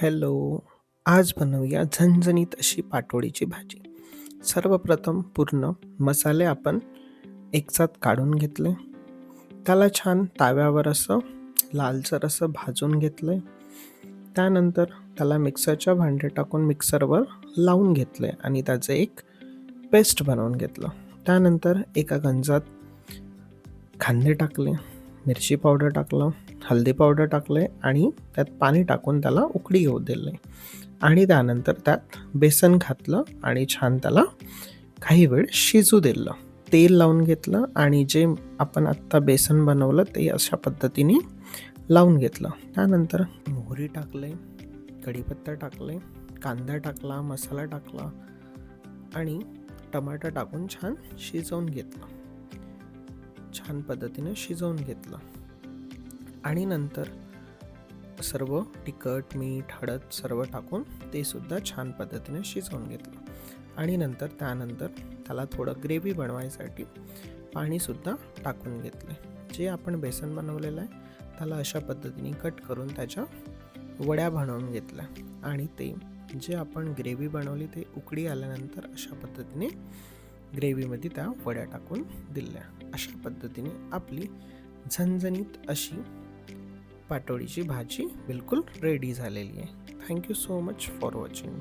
Hello. आज बनवूया झणझणीत अशी पाटोळीची भाजी. सर्वप्रथम पूर्ण मसाले आपण एकसाथ काढून घेतले. त्याला छान ताव्यावर असं लालसर असं भाजून घेतले. त्यानंतर त्याला मिक्सरच्या भांड्यात टाकून मिक्सरवर लावून घेतले आणि त्याचं एक पेस्ट बनवून घेतलं. त्यानंतर एका गंजात कांदे टाकले, मिरची पावडर टाकलं, हळदी पावडर टाकले आणि त्यात पाणी टाकून त्याला उकळी येऊ दिले आणि त्यानंतर त्यात बेसन घातलं आणि छान त्याला काही वेळ शिजू दिलं. तेल लावून घेतलं आणि जे आपण आत्ता बेसन बनवलं ते अशा पद्धतीने लावून घेतलं. त्यानंतर मोहरी टाकले, कढीपत्ता टाकले, कांदा टाकला, मसाला टाकला आणि टमाटर टाकून छान शिजवून घेतलं. छान पद्धतीने शिजवून घेतलं आणि नंतर सर्व तिखट, मीठ, हळद सर्व टाकून ते सुद्धा छान पद्धतीने शिजवून घेतलं आणि त्यानंतर त्याला थोडं ग्रेव्ही बनवायसाठी पाणीसुद्धा टाकून घेतले. जे आपण बेसन बनवलेलं आहे त्याला अशा पद्धतीने कट करून त्याच्या वड्या बनवून घेतल्या आणि ते जे आपण ग्रेव्ही बनवली ते उकळी आल्यानंतर अशा पद्धतीने ग्रेव्हीमध्ये त्या वड्या टाकून दिल्या. अशा पद्धतीने आपली झणझणीत अशी पाटोळीची भाजी बिलकुल रेडी झालेली आहे. Thank you so much for watching.